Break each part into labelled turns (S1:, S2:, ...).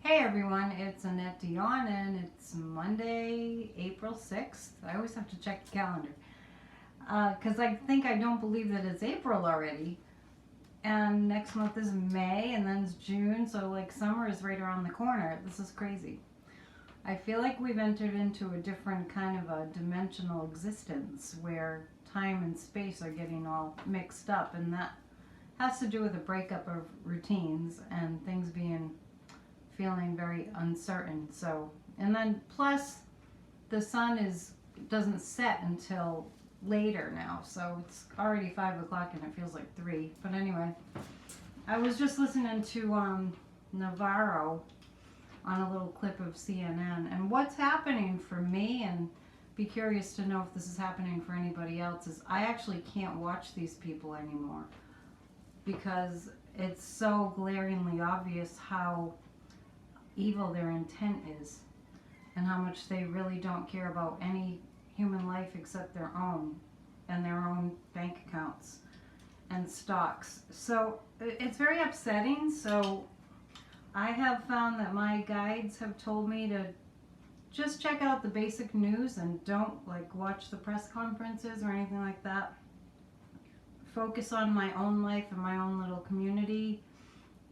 S1: Hey everyone, it's Annette Dion and it's Monday, April 6th. I always have to check the calendar because I don't believe that it's April already. And next month is May and then it's June, so like summer is right around the corner. This is crazy. I feel like we've entered into a different kind of a dimensional existence where time and space are getting all mixed up, and that has to do with a breakup of routines and things being feeling very uncertain. So, and then plus the sun is doesn't set until later now, so it's already 5 o'clock and it feels like 3. But anyway, I was just listening to Navarro on a little clip of CNN, and what's happening for me, and be curious to know if this is happening for anybody else, is I actually can't watch these people anymore because it's so glaringly obvious how evil their intent is and how much they really don't care about any human life except their own and their own bank accounts and stocks. So it's very upsetting. So I have found that my guides have told me to just check out the basic news and don't like watch the press conferences or anything like that. Focus on my own life and my own little community,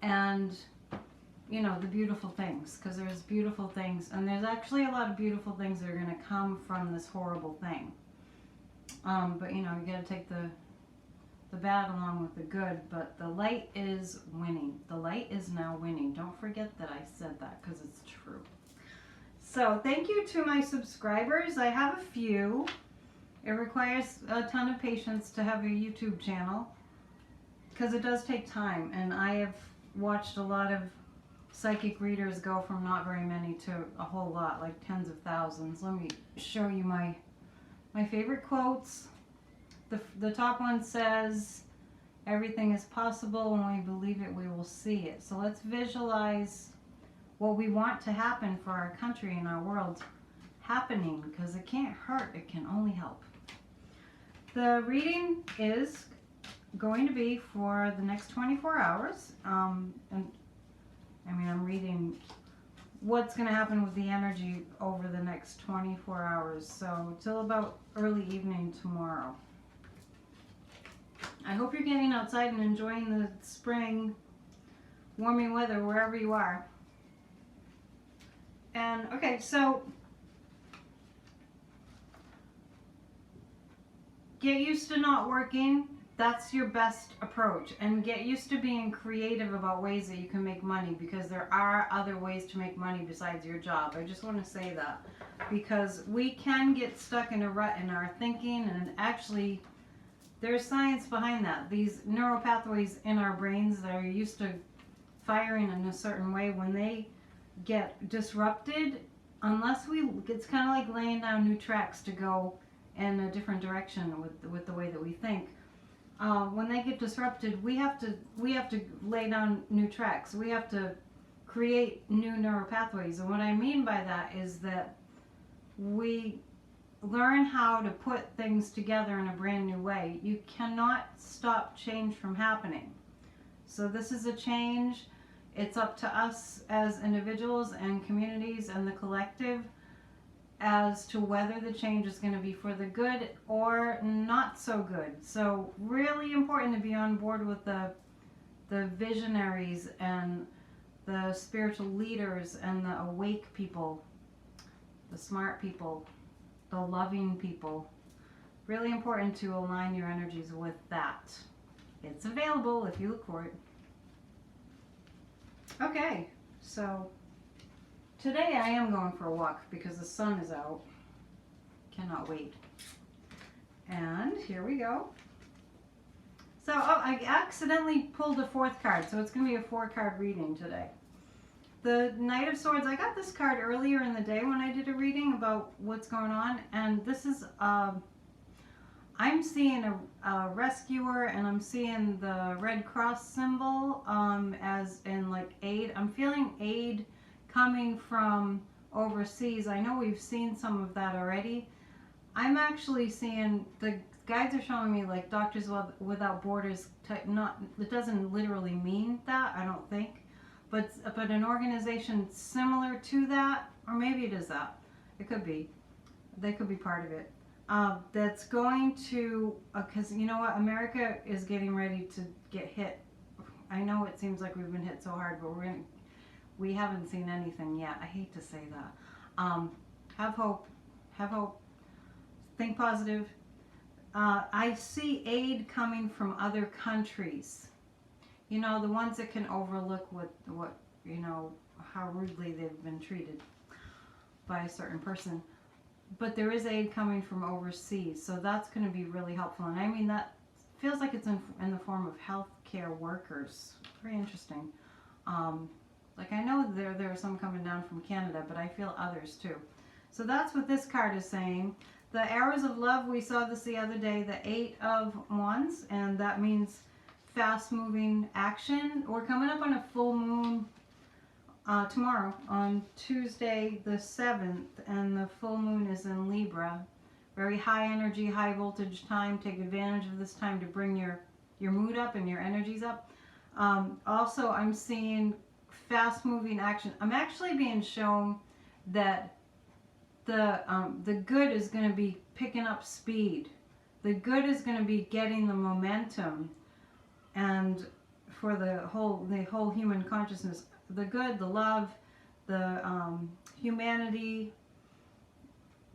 S1: and the beautiful things, because there's beautiful things, and there's actually a lot of beautiful things that are going to come from this horrible thing. But you got to take the bad along with the good. But the light is winning. The light is now winning. Don't forget that I said that, because it's true. So thank you to my subscribers. I have a few. It requires a ton of patience to have a YouTube channel because it does take time, and I have watched a lot of psychic readers go from not very many to a whole lot, like tens of thousands. Let me show you my favorite quotes. The top one says, "Everything is possible. When we believe it, we will see it." So let's visualize what we want to happen for our country and our world happening, because it can't hurt, it can only help. The reading is going to be for the next 24 hours. And I'm reading what's going to happen with the energy over the next 24 hours. So till about early evening tomorrow. I hope you're getting outside and enjoying the spring, warming weather wherever you are. And okay, so get used to not working. That's your best approach. And get used to being creative about ways that you can make money, because there are other ways to make money besides your job. I just want to say that, because we can get stuck in a rut in our thinking, and actually there's science behind that. These neural pathways in our brains that are used to firing in a certain way, when they get disrupted, it's kind of like laying down new tracks to go in a different direction with the way that we think. When they get disrupted, we have to lay down new tracks. We have to create new neural pathways. And what I mean by that is that we learn how to put things together in a brand new way. You cannot stop change from happening. So this is a change. It's up to us as individuals and communities and the collective as to whether the change is going to be for the good or not so good. So really important to be on board with the visionaries and the spiritual leaders and the awake people, the smart people, the loving people. Really important to align your energies with that. It's available if you look for it. Okay, so today I am going for a walk because the sun is out. Cannot wait. And here we go. So, I accidentally pulled a 4th card, so it's going to be a 4-card reading today. The Knight of Swords, I got this card earlier in the day when I did a reading about what's going on, and this is, I'm seeing a rescuer, and I'm seeing the Red Cross symbol as in like aid. I'm feeling aid coming from overseas. I know we've seen some of that already. I'm actually seeing, the guides are showing me like Doctors Without Borders type. Not, it doesn't literally mean that, I don't think, but an organization similar to that, or maybe it is that. It could be. They could be part of it. That's going to, because you know what, America is getting ready to get hit. I know it seems like we've been hit so hard, but we haven't seen anything yet. I hate to say that. Have hope. Have hope. Think positive. I see aid coming from other countries. You know, the ones that can overlook what you know, how rudely they've been treated by a certain person. But there is aid coming from overseas, so that's going to be really helpful. And I mean, that feels like it's in the form of healthcare workers. Very interesting. Like I know there are some coming down from Canada, but I feel others too. So that's what this card is saying. The arrows of love, we saw this the other day, the 8 of Wands, and that means fast-moving action. We're coming up on a full moon tomorrow on Tuesday the 7th, and the full moon is in Libra. Very high energy, high voltage time. Take advantage of this time to bring your mood up and your energies up. Also, I'm seeing fast-moving action. I'm actually being shown that the good is going to be picking up speed. The good is going to be getting the momentum, and for the whole human consciousness, the good, the love, the humanity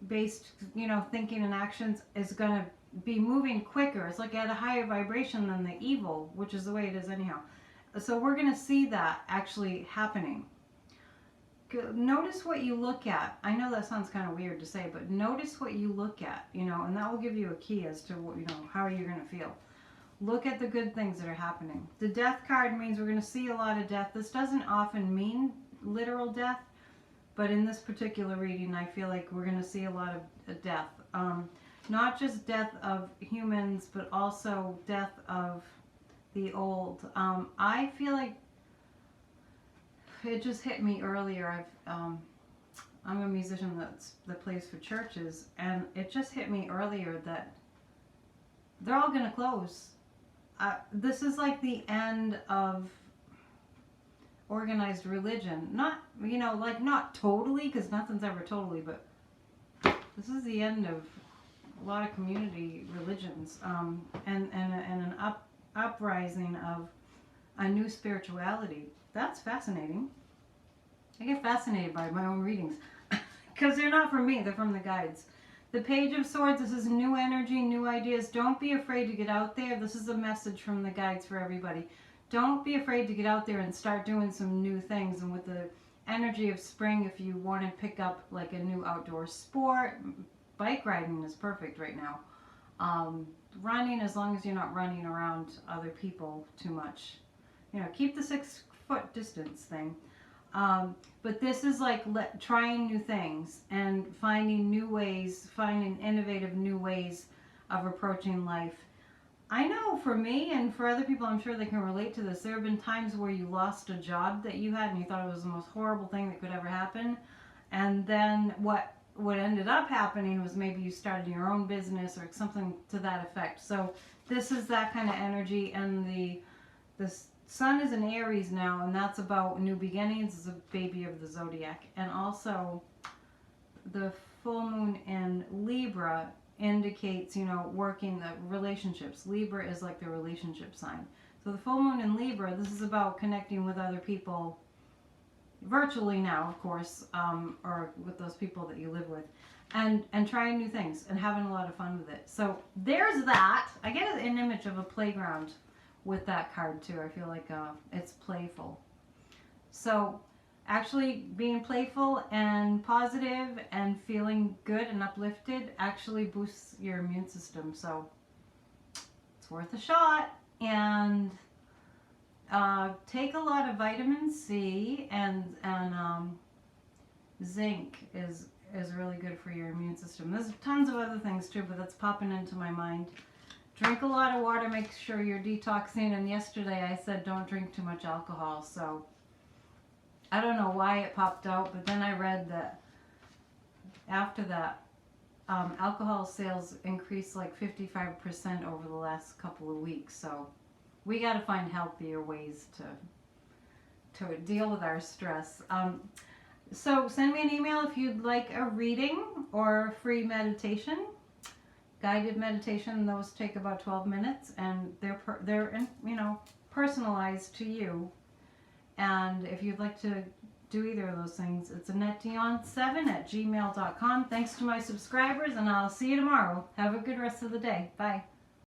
S1: based, you know, thinking and actions is going to be moving quicker. It's like at a higher vibration than the evil, which is the way it is anyhow. So we're going to see that actually happening. Notice what you look at. I know that sounds kind of weird to say, but notice what you look at, you know, and that will give you a key as to what, you know, how you're going to feel. Look at the good things that are happening. The death card means we're going to see a lot of death. This doesn't often mean literal death, but in this particular reading, I feel like we're going to see a lot of death. Not just death of humans, but also death of the old. I feel like it just hit me earlier. I'm a musician that plays for churches, and it just hit me earlier that they're all going to close. This is like the end of organized religion. Not, you know, like not totally, because nothing's ever totally, but this is the end of a lot of community religions, and an uprising of a new spirituality. That's fascinating. I get fascinated by my own readings because they're not from me, they're from the guides. The Page of Swords, this is new energy, new ideas. Don't be afraid to get out there. This is a message from the guides for everybody. Don't be afraid to get out there and start doing some new things. And with the energy of spring, if you want to pick up like a new outdoor sport, bike riding is perfect right now. Running, as long as you're not running around other people too much. You know, keep the 6-foot distance thing. But this is like trying new things and finding new ways, finding innovative new ways of approaching life. I know for me and for other people, I'm sure they can relate to this. There have been times where you lost a job that you had and you thought it was the most horrible thing that could ever happen. And then what ended up happening was maybe you started your own business or something to that effect. So this is that kind of energy, and the Sun is in Aries now, and that's about new beginnings. It's a baby of the zodiac. And also the full moon in Libra indicates, you know, working the relationships. Libra is like the relationship sign. So the full moon in Libra, this is about connecting with other people virtually now, of course, or with those people that you live with, and trying new things and having a lot of fun with it. So there's that. I get an image of a playground with that card too. I feel like it's playful. So actually being playful and positive and feeling good and uplifted actually boosts your immune system. So it's worth a shot. And take a lot of vitamin C, and zinc is really good for your immune system. There's tons of other things too, but that's popping into my mind. Drink a lot of water, make sure you're detoxing, and yesterday I said don't drink too much alcohol, so I don't know why it popped out, but then I read that after that, alcohol sales increased like 55% over the last couple of weeks, so we got to find healthier ways to deal with our stress. So send me an email if you'd like a reading or free meditation, guided meditation. Those take about 12 minutes, and they're personalized to you. And if you'd like to do either of those things, it's AnnetteDion7@gmail.com. Thanks to my subscribers, and I'll see you tomorrow. Have a good rest of the day. Bye.